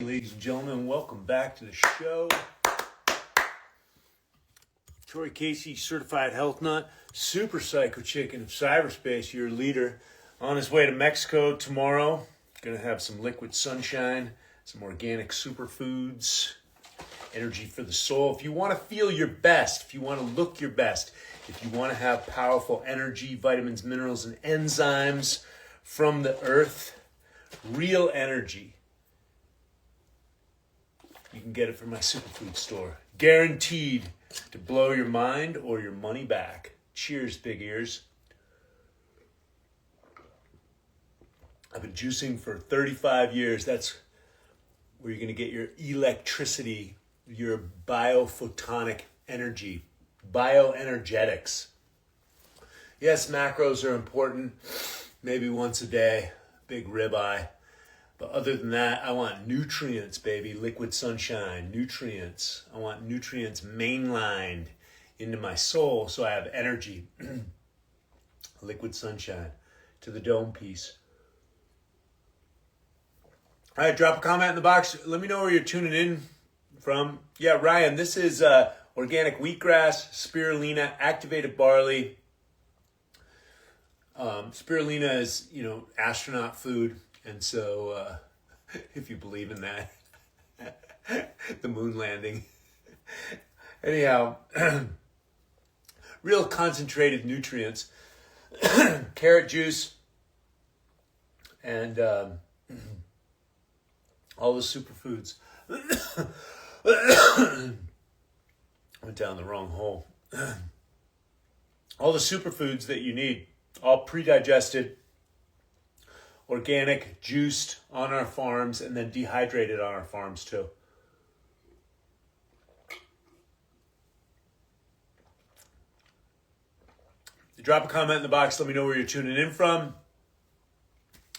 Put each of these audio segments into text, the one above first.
Ladies and gentlemen, welcome back to the show. Troy Casey, certified health nut, super psycho chicken of cyberspace, your leader, on his way to Mexico tomorrow. Gonna have some liquid sunshine, some organic superfoods, energy for the soul. If you want to feel your best, if you want to look your best, if you want to have powerful energy, vitamins, minerals, and enzymes from the earth, real energy, you can get it from my superfood store. Guaranteed to blow your mind or your money back. Cheers, big ears. I've been juicing for 35 years. That's where you're going to get your electricity, your biophotonic energy, bioenergetics. Yes, macros are important. Maybe once a day, big ribeye. But other than that, I want nutrients, baby. Liquid sunshine, nutrients. I want nutrients mainlined into my soul so I have energy. Liquid sunshine to the dome piece. All right, drop a comment in the box. Let me know where you're tuning in from. Yeah, Ryan, this is organic wheatgrass, spirulina, activated barley. Spirulina is, astronaut food. And so, if you believe in that, the moon landing. Anyhow, real concentrated nutrients, carrot juice, and all the superfoods. Went down the wrong hole. All the superfoods that you need, all pre-digested, organic, juiced on our farms, and then dehydrated on our farms too. Drop a comment in the box. Let me know where you're tuning in from.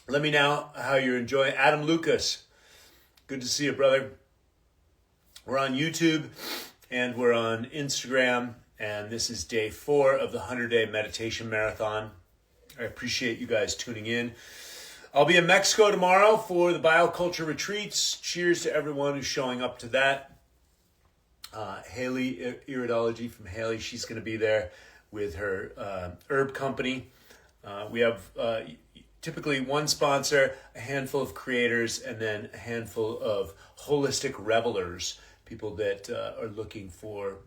Let me know how you're enjoying. Adam Lucas, good to see you, brother. We're on YouTube and we're on Instagram, and this is day 4 of the 100-day meditation marathon. I appreciate you guys tuning in. I'll be in Mexico tomorrow for the bioculture retreats. Cheers to everyone who's showing up to that. Haley, Iridology from Haley, she's going to be there with her herb company. We have typically one sponsor, a handful of creators, and then a handful of holistic revelers, people that are looking for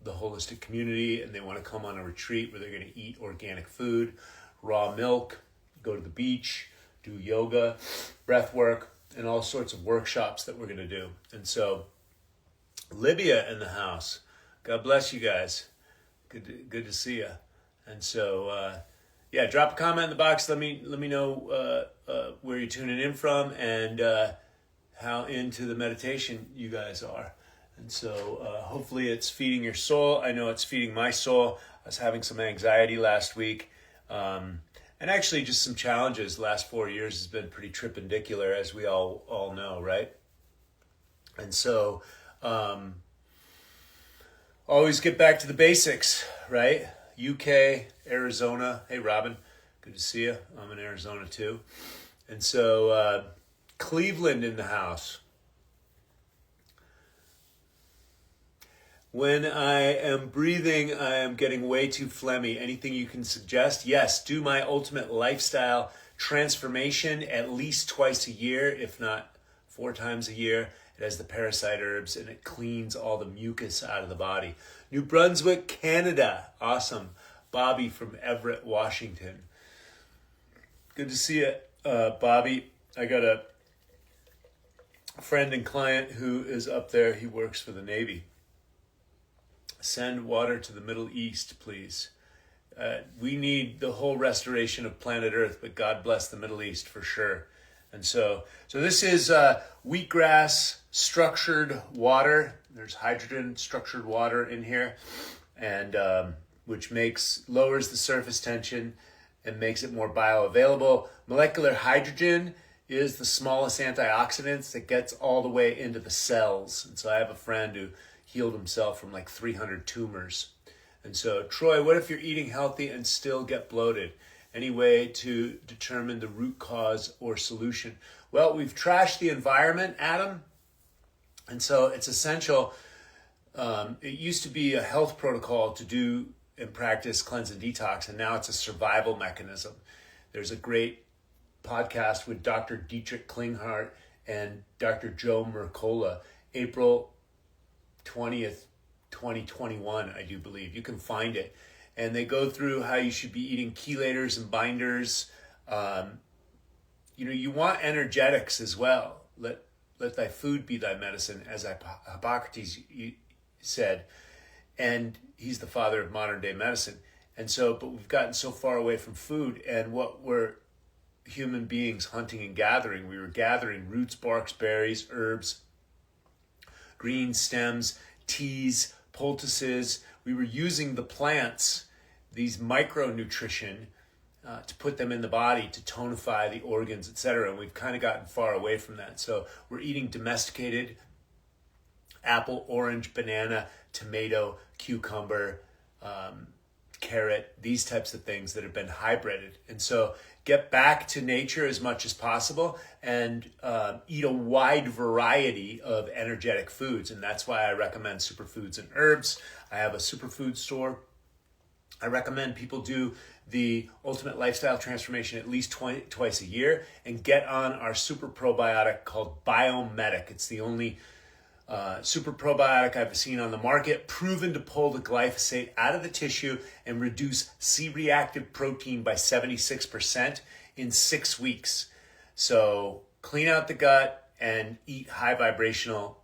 the holistic community and they want to come on a retreat where they're going to eat organic food, raw milk, go to the beach, do yoga, breath work, and all sorts of workshops that we're going to do. And so, Libya in the house. God bless you guys. Good to see you. And so, drop a comment in the box. Let me know where you're tuning in from and how into the meditation you guys are. And so, hopefully it's feeding your soul. I know it's feeding my soul. I was having some anxiety last week. And actually just some challenges. The last 4 years has been pretty tripendicular, as we all know, right? And so always get back to the basics, right? UK, Arizona. Hey, Robin, good to see you. I'm in Arizona too. And so Cleveland in the house. When I am breathing, I am getting way too phlegmy. Anything you can suggest? Yes, do my ultimate lifestyle transformation at least twice a year, if not 4 times a year. It has the parasite herbs and it cleans all the mucus out of the body. New Brunswick, Canada. Awesome. Bobby from Everett, Washington. Good to see you, Bobby. I got a friend and client who is up there. He works for the Navy. Send water to the Middle East, please. We need the whole restoration of planet Earth, but God bless the Middle East for sure. And so this is wheatgrass structured water. There's hydrogen structured water in here, and which lowers the surface tension and makes it more bioavailable. Molecular hydrogen is the smallest antioxidants that gets all the way into the cells. And so I have a friend who healed himself from like 300 tumors. And so, Troy, what if you're eating healthy and still get bloated? Any way to determine the root cause or solution? Well, we've trashed the environment, Adam. And so it's essential. It used to be a health protocol to do and practice cleanse and detox, and now it's a survival mechanism. There's a great podcast with Dr. Dietrich Klinghardt and Dr. Joe Mercola, April 20th, 2021, I do believe. You can find it. And they go through how you should be eating chelators and binders. You want energetics as well. Let thy food be thy medicine, as Hippocrates said. And he's the father of modern day medicine. And so, but we've gotten so far away from food, and what we're human beings hunting and gathering. We were gathering roots, barks, berries, herbs, green stems, teas, poultices. We were using the plants, these micronutrition, to put them in the body to tonify the organs, etc. And we've kind of gotten far away from that. So we're eating domesticated apple, orange, banana, tomato, cucumber, carrot, these types of things that have been hybrided. And so get back to nature as much as possible and eat a wide variety of energetic foods. And that's why I recommend superfoods and herbs. I have a superfood store. I recommend people do the Ultimate Lifestyle Transformation at least twice a year and get on our super probiotic called Biomedic. It's the only super probiotic I've seen on the market, proven to pull the glyphosate out of the tissue and reduce C-reactive protein by 76% in 6 weeks. So clean out the gut and eat high vibrational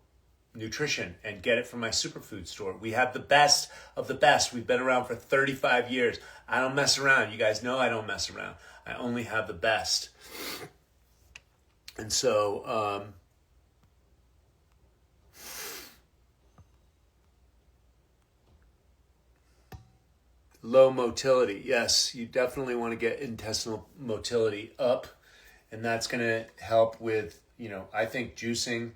nutrition and get it from my superfood store. We have the best of the best. We've been around for 35 years. I don't mess around. You guys know I don't mess around. I only have the best. And so, low motility. Yes, you definitely want to get intestinal motility up, and that's going to help with, I think juicing.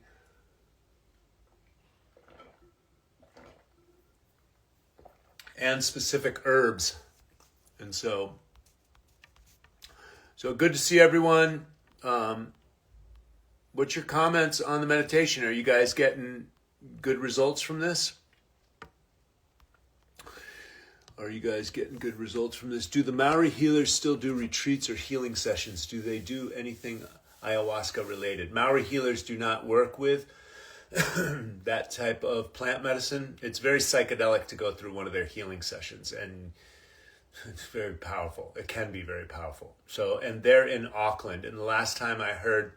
And specific herbs. And so good to see everyone. What's your comments on the meditation? Are you guys getting good results from this? Do the Maori healers still do retreats or healing sessions? Do they do anything ayahuasca related? Maori healers do not work with that type of plant medicine. It's very psychedelic to go through one of their healing sessions, and it's very powerful. It can be very powerful. So, and they're in Auckland. And the last time I heard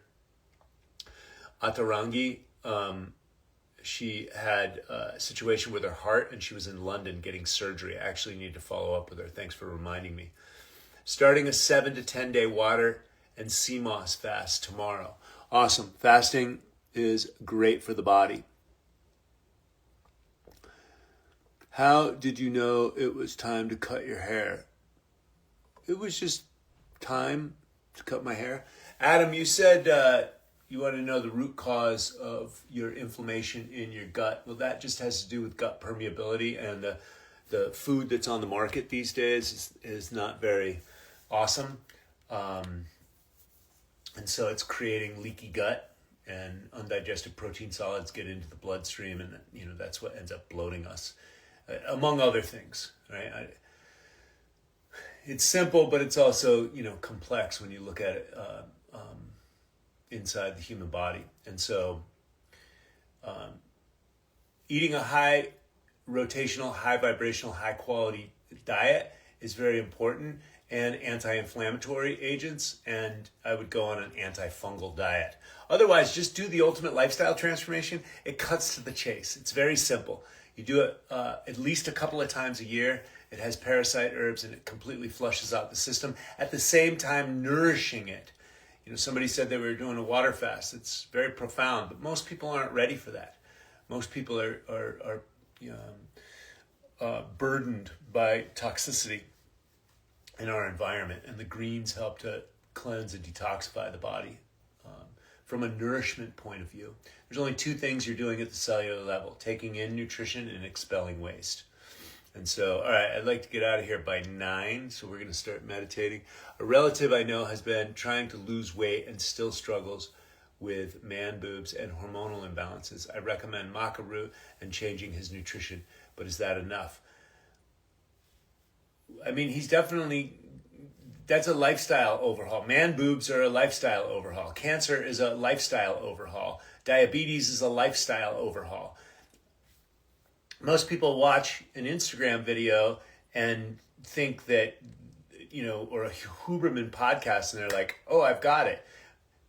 Atarangi, she had a situation with her heart, and she was in London getting surgery. I actually need to follow up with her. Thanks for reminding me. Starting a 7 to 10 day water and sea moss fast tomorrow. Awesome. Fasting is great for the body. How did you know it was time to cut your hair? It was just time to cut my hair. Adam, you said you want to know the root cause of your inflammation in your gut. Well, that just has to do with gut permeability, and the food that's on the market these days is not very awesome. And so it's creating leaky gut, and undigested protein solids get into the bloodstream, and that's what ends up bloating us, among other things, right? It's simple, but it's also complex when you look at it inside the human body. And so eating a high rotational, high vibrational, high quality diet is very important, and anti-inflammatory agents, and I would go on an antifungal diet. Otherwise, just do the Ultimate Lifestyle Transformation. It cuts to the chase. It's very simple. You do it at least a couple of times a year. It has parasite herbs, and it completely flushes out the system, at the same time nourishing it. Somebody said they were doing a water fast. It's very profound, but most people aren't ready for that. Most people are burdened by toxicity in our environment, and the greens help to cleanse and detoxify the body from a nourishment point of view. There's only two things you're doing at the cellular level: taking in nutrition and expelling waste. And so, all right, I'd like to get out of here by 9, so we're going to start meditating. A relative I know has been trying to lose weight and still struggles with man boobs and hormonal imbalances. I recommend maca root and changing his nutrition, but is that enough? I mean, that's a lifestyle overhaul. Man boobs are a lifestyle overhaul. Cancer is a lifestyle overhaul. Diabetes is a lifestyle overhaul. Most people watch an Instagram video and think that, or a Huberman podcast, and they're like, oh, I've got it.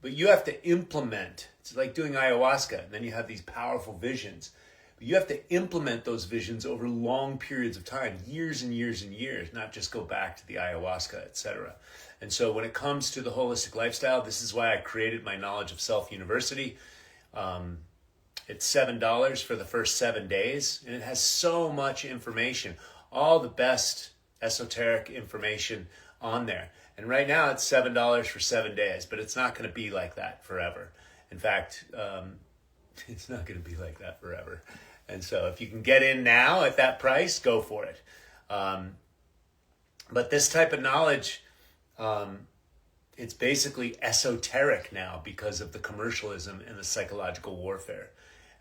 But you have to implement. It's like doing ayahuasca, and then you have these powerful visions. But you have to implement those visions over long periods of time, years and years and years, not just go back to the ayahuasca, etc. And so when it comes to the holistic lifestyle, this is why I created my Knowledge of Self University. It's $7 for the first 7 days, and it has so much information, all the best esoteric information on there. And right now it's $7 for 7 days, but it's not going to be like that forever. In fact, it's not going to be like that forever. And so if you can get in now at that price, go for it. But this type of knowledge, it's basically esoteric now because of the commercialism and the psychological warfare.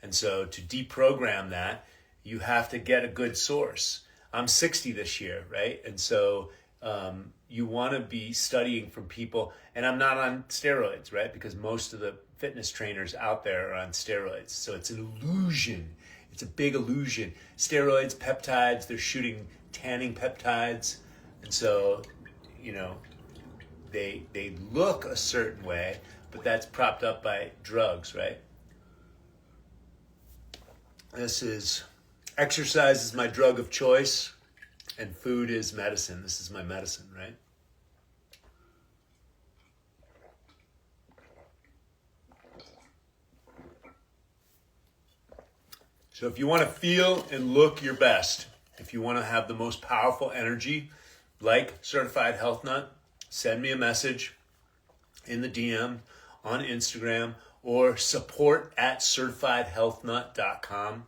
And so to deprogram that, you have to get a good source. I'm 60 this year, right? And so you want to be studying from people, and I'm not on steroids, right? Because most of the fitness trainers out there are on steroids. So it's an illusion. It's a big illusion. Steroids, peptides, they're shooting tanning peptides. And so, they look a certain way, but that's propped up by drugs, right? Exercise is my drug of choice, and food is medicine. This is my medicine, right? So if you want to feel and look your best, if you want to have the most powerful energy, like Certified Health Nut, send me a message in the DM on Instagram or support@certifiedhealthnut.com.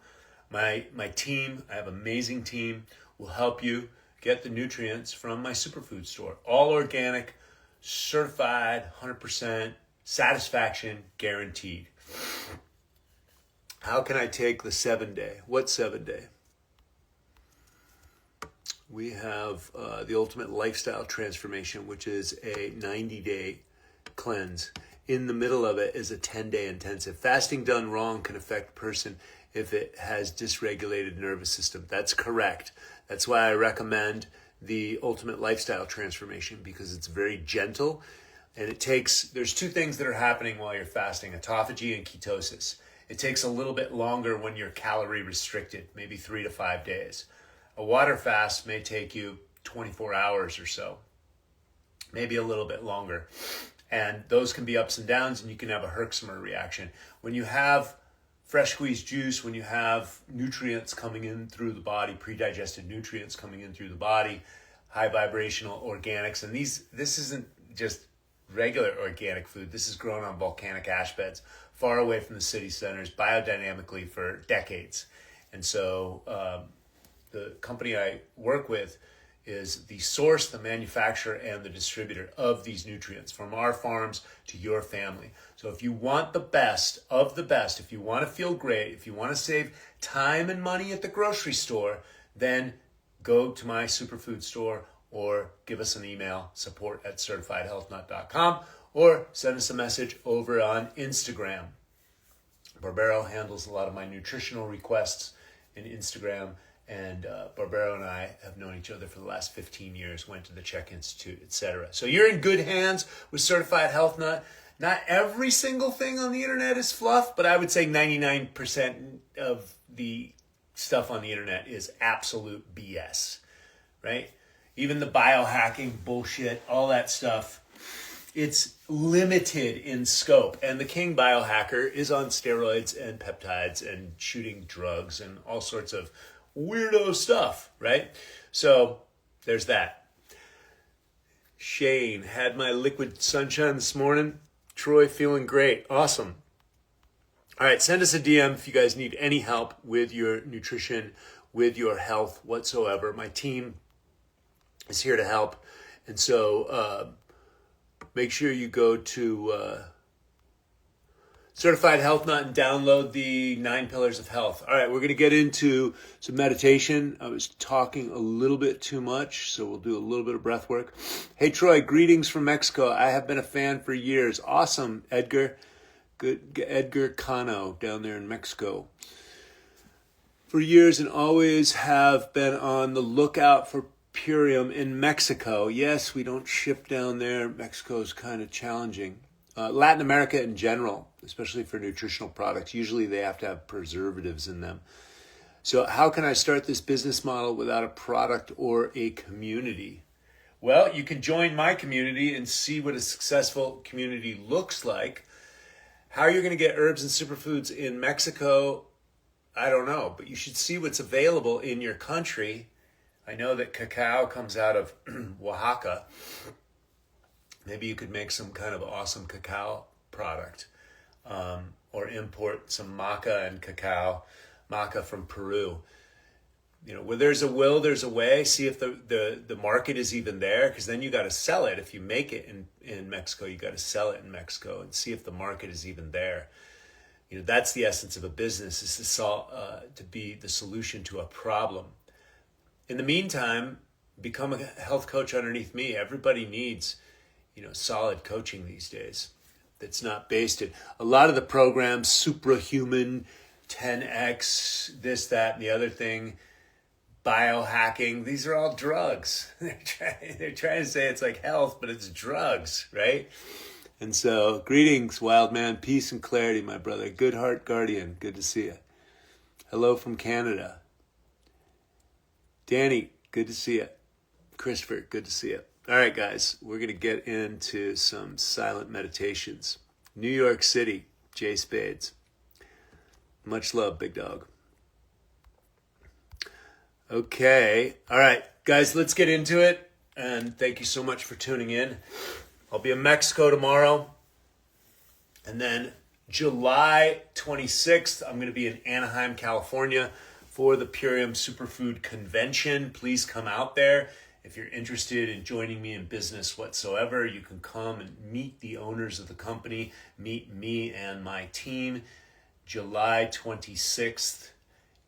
My team, I have an amazing team, will help you get the nutrients from my superfood store. All organic, certified, 100%, satisfaction guaranteed. How can I take the 7-day? What 7-day? We have the Ultimate Lifestyle Transformation, which is a 90-day cleanse. In the middle of it is a 10-day intensive. Fasting done wrong can affect a person if it has dysregulated nervous system. That's correct. That's why I recommend the Ultimate Lifestyle Transformation, because it's very gentle, and there's two things that are happening while you're fasting: autophagy and ketosis. It takes a little bit longer when you're calorie restricted, maybe 3 to 5 days. A water fast may take you 24 hours or so, maybe a little bit longer. And those can be ups and downs, and you can have a Herxheimer reaction. When you have fresh squeezed juice, when you have nutrients coming in through the body, pre-digested nutrients coming in through the body, high vibrational organics, and this isn't just regular organic food. This is grown on volcanic ash beds, far away from the city centers, biodynamically for decades. And so the company I work with is the source, the manufacturer, and the distributor of these nutrients, from our farms to your family. So if you want the best of the best, if you want to feel great, if you want to save time and money at the grocery store, then go to my superfood store or give us an email, support@certifiedhealthnut.com, or send us a message over on Instagram. Barbero handles a lot of my nutritional requests in Instagram, and Barbero and I have known each other for the last 15 years, went to the Czech Institute, etc. So you're in good hands with Certified Health Nut. Not every single thing on the internet is fluff, but I would say 99% of the stuff on the internet is absolute BS, right? Even the biohacking bullshit, all that stuff, it's limited in scope. And the king biohacker is on steroids and peptides and shooting drugs and all sorts of weirdo stuff, right? So there's that. Shane, had my liquid sunshine this morning. Troy, feeling great. Awesome. All right, send us a DM if you guys need any help with your nutrition, with your health whatsoever. My team is here to help. And so make sure you go to certified health nut and download the 9 pillars of health. All right, we're going to get into some meditation. I was talking a little bit too much, so we'll do a little bit of breath work. Hey, Troy, greetings from Mexico. I have been a fan for years. Awesome, Edgar. Good, Edgar Cano down there in Mexico. For years and always have been on the lookout for Purium in Mexico. Yes, we don't ship down there. Mexico is kind of challenging. Latin America in general, especially for nutritional products, usually they have to have preservatives in them. So how can I start this business model without a product or a community? Well, you can join my community and see what a successful community looks like. How you're going to get herbs and superfoods in Mexico, I don't know, but you should see what's available in your country. I know that cacao comes out of Oaxaca. Maybe you could make some kind of awesome cacao product, or import some maca and cacao, maca from Peru. You know, where there's a will, there's a way. See if the market is even there, because then you got to sell it. If you make it in Mexico, you got to sell it in Mexico and see if the market is even there. You know, that's the essence of a business, is to be the solution to a problem. In the meantime, become a health coach underneath me. Everybody needs, solid coaching these days. That's not based in a lot of the programs, suprahuman, 10x, this, that, and the other thing, biohacking. These are all drugs. They're trying to say it's like health, but it's drugs, right? And so, greetings, wild man. Peace and clarity, my brother. Good heart guardian. Good to see you. Hello from Canada. Danny, good to see you. Christopher, good to see you. All right, guys, we're going to get into some silent meditations. New York City, Jay Spades. Much love, big dog. Okay. All right, guys, let's get into it. And thank you so much for tuning in. I'll be in Mexico tomorrow. And then July 26th, I'm going to be in Anaheim, California for the Purium Superfood Convention. Please come out there. If you're interested in joining me in business whatsoever, you can come and meet the owners of the company, meet me and my team. July 26th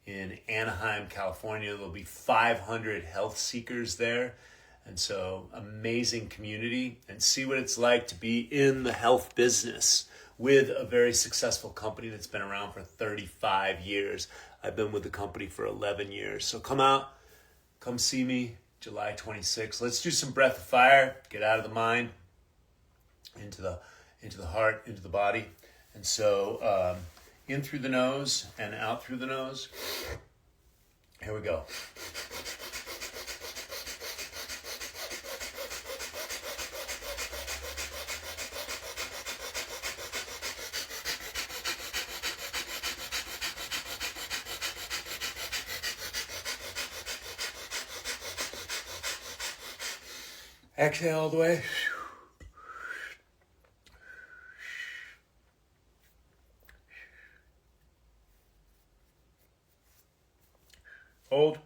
in Anaheim, California. There'll be 500 health seekers there. And so, amazing community, and see what it's like to be in the health business with a very successful company that's been around for 35 years. I've been with the company for 11 years. So come out, come see me, July 26th. Let's do some breath of fire, get out of the mind, into the heart, into the body. And so, in through the nose and out through the nose. Here we go. Exhale all the way. Hold.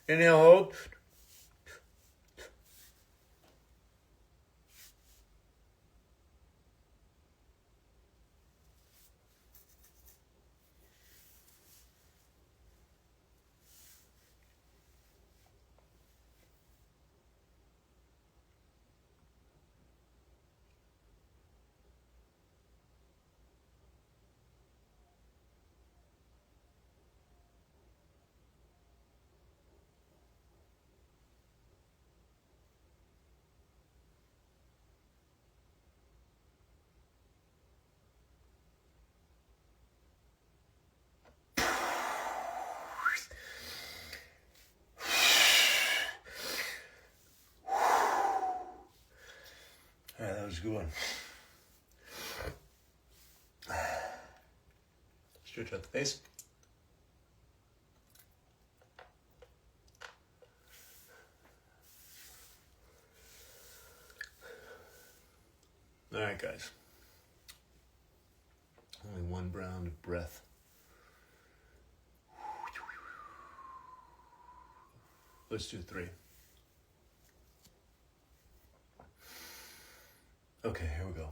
Inhale, hold. All right, that was a good one. Stretch out the face. All right, guys. Only one round of breath. Let's do 3. Okay, here we go.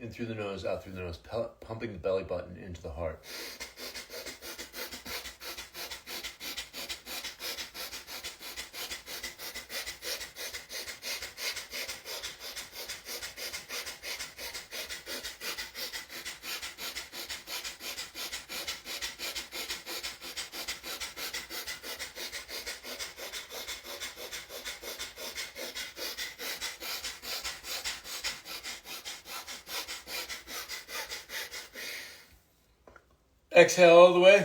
In through the nose, out through the nose, pumping the belly button into the heart. Exhale all the way.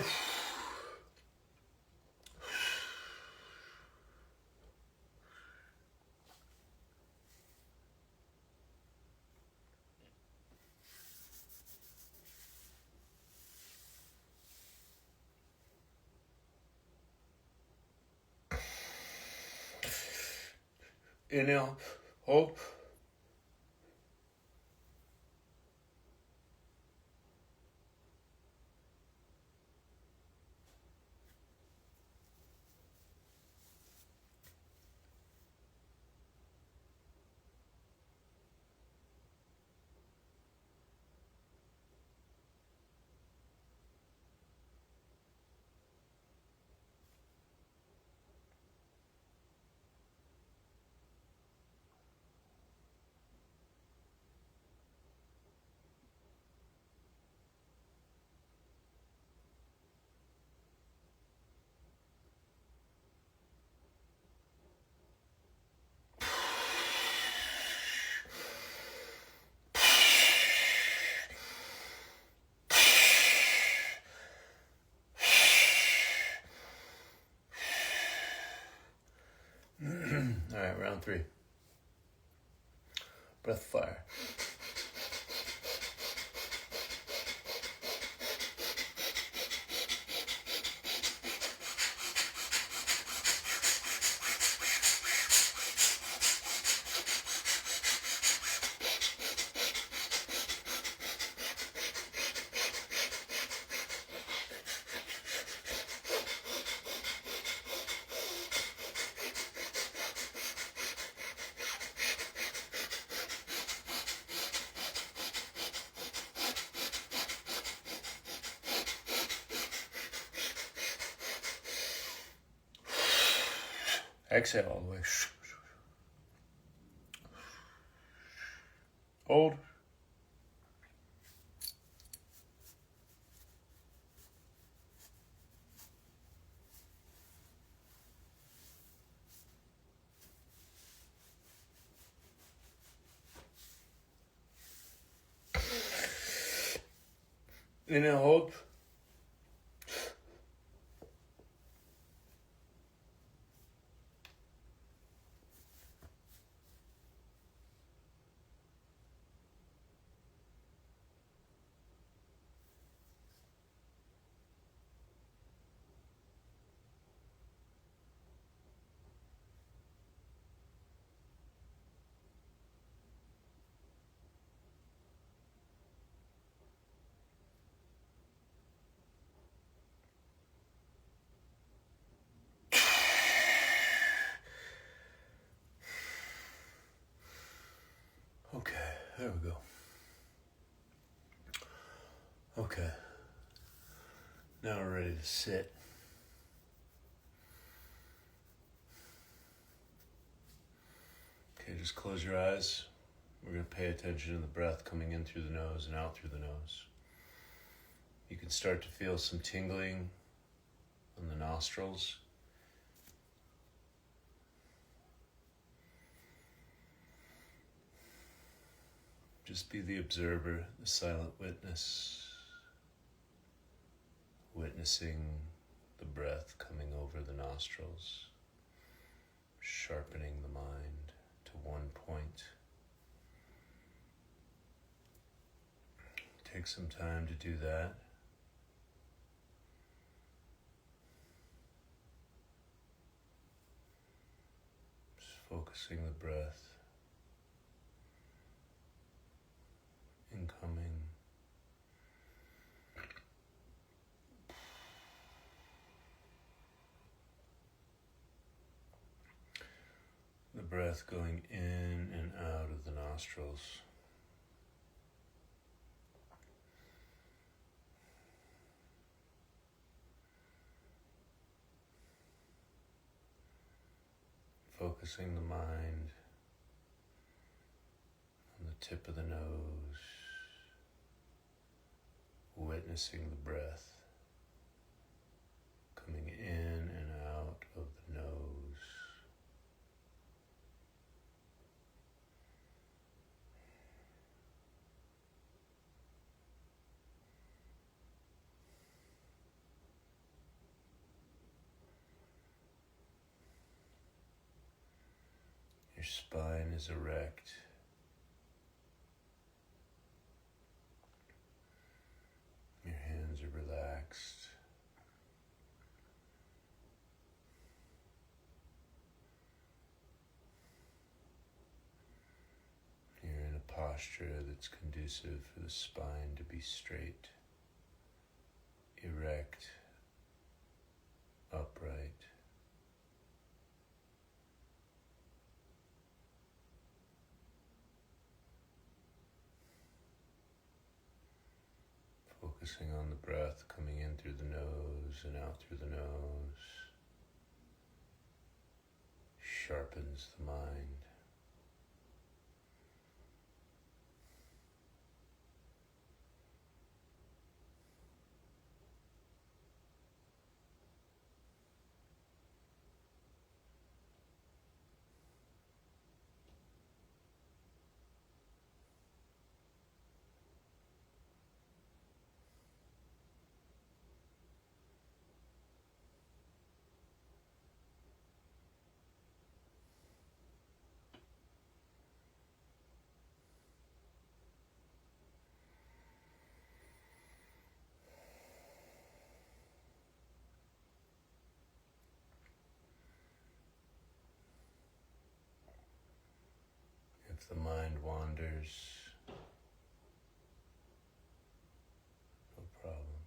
Inhale, hold. All right, round 3. Breath fire. Exhale all the way. Hold. Inhale, hold. Okay, there we go. Okay. Now we're ready to sit. Okay, just close your eyes. We're going to pay attention to the breath coming in through the nose and out through the nose. You can start to feel some tingling on the nostrils. Just be the observer, the silent witness, witnessing the breath coming over the nostrils, sharpening the mind to one point. Take some time to do that. Just focusing the breath. Incoming breath going in and out of the nostrils. Focusing the mind on the tip of the nose, witnessing the breath coming in and out of the nose. Your spine is erect. Your hands are relaxed. You're in a posture that's conducive for the spine to be straight, erect, upright. Focusing on the breath coming in through the nose and out through the nose sharpens the mind. If the mind wanders, no problem.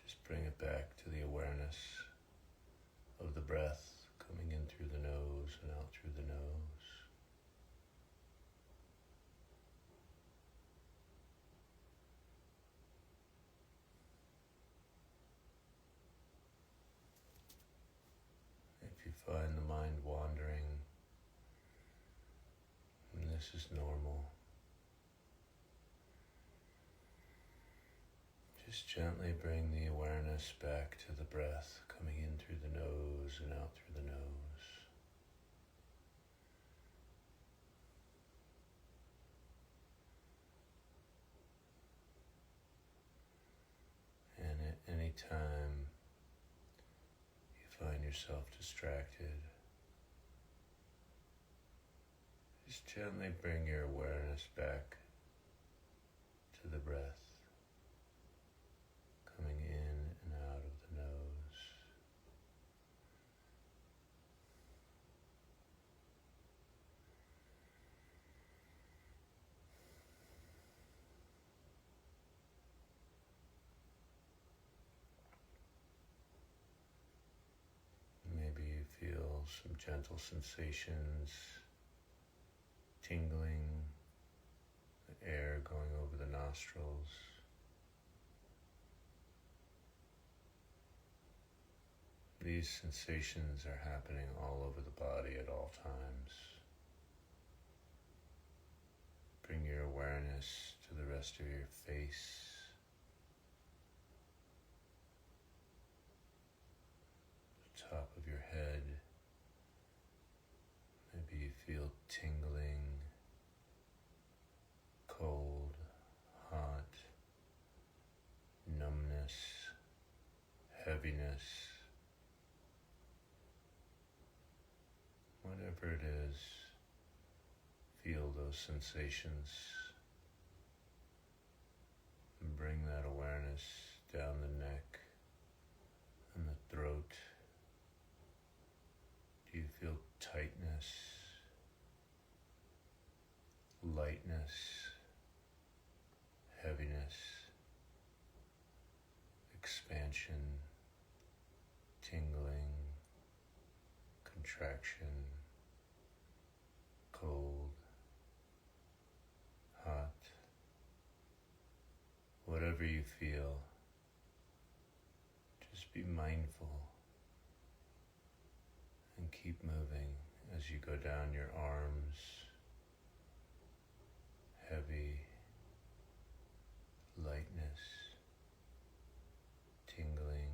Just bring it back to the awareness of the breath coming in through the nose and out through the nose. If you find the mind wandering, and this is normal, just gently bring the awareness back to the breath coming in through the nose and out through the nose. And at any time you find yourself distracted, just gently bring your awareness back to the breath coming in and out of the nose. Maybe you feel some gentle sensations, tingling, the air going over the nostrils. These sensations are happening all over the body at all times. Bring your awareness to the rest of your face, the top of your head. Maybe you feel tingling, cold, hot, numbness, heaviness. Whatever it is, feel those sensations and bring that awareness down the neck and the throat. Do you feel tightness, lightness, heaviness, expansion, tingling, contraction, feel. Just be mindful and keep moving as you go down your arms, heavy, lightness, tingling,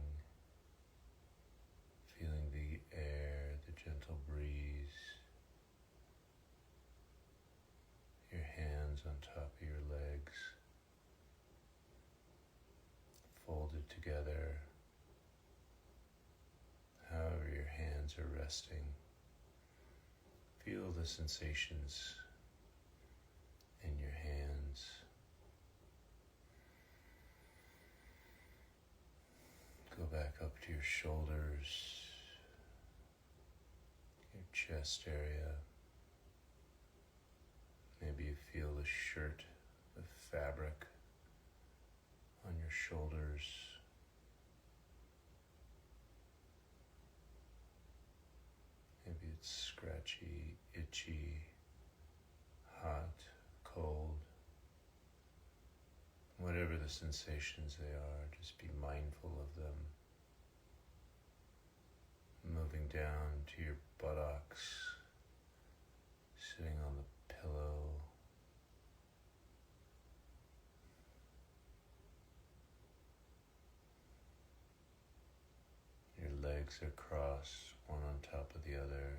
feeling the air, the gentle breeze, your hands on top of your legs, folded together, however your hands are resting. Feel the sensations in your hands. Go back up to your shoulders, your chest area. Maybe you feel the shirt, the fabric on your shoulders. Maybe it's scratchy, itchy, hot, cold. Whatever the sensations they are, just be mindful of them. Moving down to your buttocks, sitting on the pillow. Your legs are crossed, one on top of the other.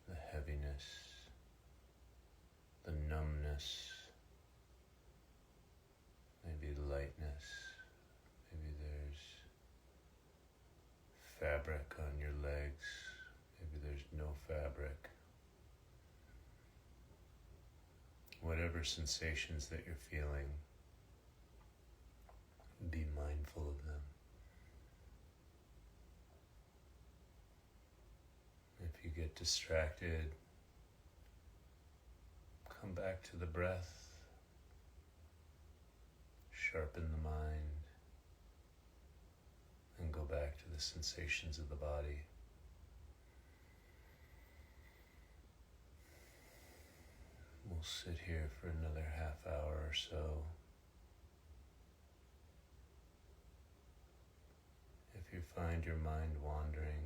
The heaviness, the numbness, maybe lightness, maybe there's fabric on your legs, maybe there's no fabric. Whatever sensations that you're feeling, be mindful of them. If you get distracted, come back to the breath, sharpen the mind, and go back to the sensations of the body. We'll sit here for another half hour or so. If you find your mind wandering,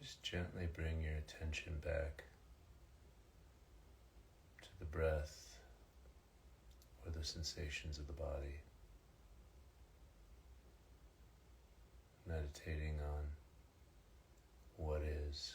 just gently bring your attention back to the breath or the sensations of the body. Meditating on what is.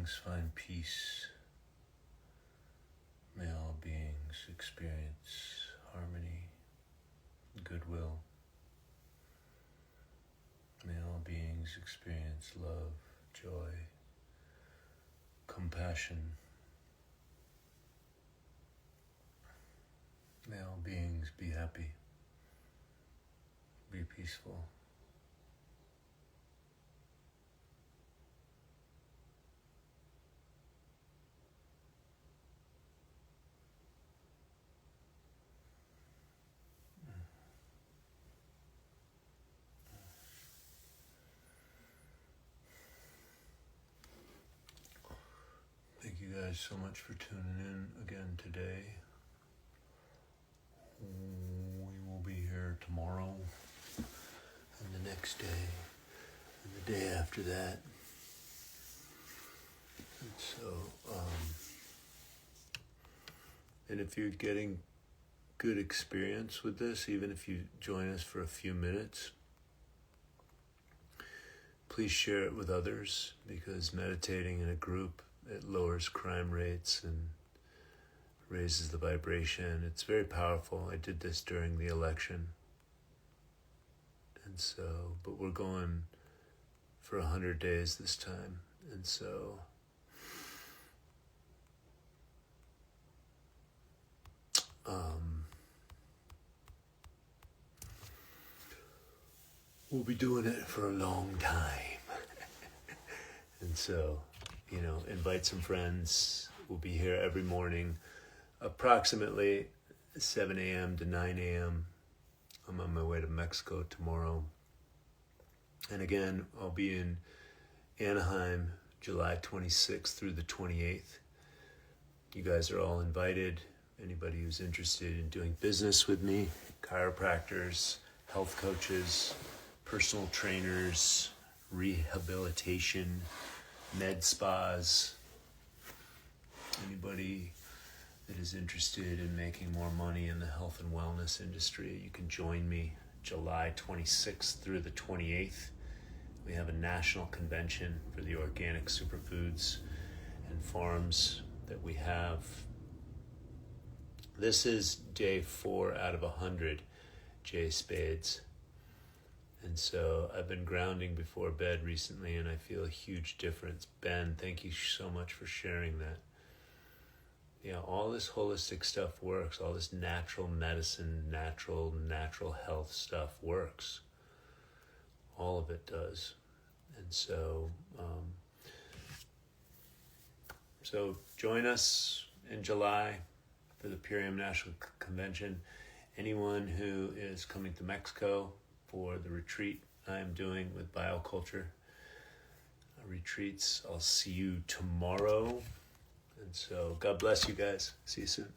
beings find peace. May all beings experience harmony, goodwill. May all beings experience love, joy, compassion. May all beings be happy, be peaceful. Thank you guys so much for tuning in again today. We will be here tomorrow and the next day and the day after that. And so, and if you're getting good experience with this, even if you join us for a few minutes, please share it with others, because meditating in a group, it lowers crime rates and raises the vibration. It's very powerful. I did this during the election. And so, but we're going for 100 days this time. And so, we'll be doing it for a long time. And so, invite some friends. We'll be here every morning, approximately 7 a.m. to 9 a.m. I'm on my way to Mexico tomorrow. And again, I'll be in Anaheim, July 26th through the 28th. You guys are all invited. Anybody who's interested in doing business with me, chiropractors, health coaches, personal trainers, rehabilitation, med spas, anybody that is interested in making more money in the health and wellness industry, you can join me July 26th through the 28th. We have a national convention for the organic superfoods and farms that we have. This is day 4 out of 100, J Spades. And so I've been grounding before bed recently, and I feel a huge difference. Ben, thank you so much for sharing that. All this holistic stuff works. All this natural medicine, natural health stuff works. All of it does. And so, so join us in July for the Purium National Convention. Anyone who is coming to Mexico for the retreat I am doing with Bioculture retreats, I'll see you tomorrow. And so God bless you guys. See you soon.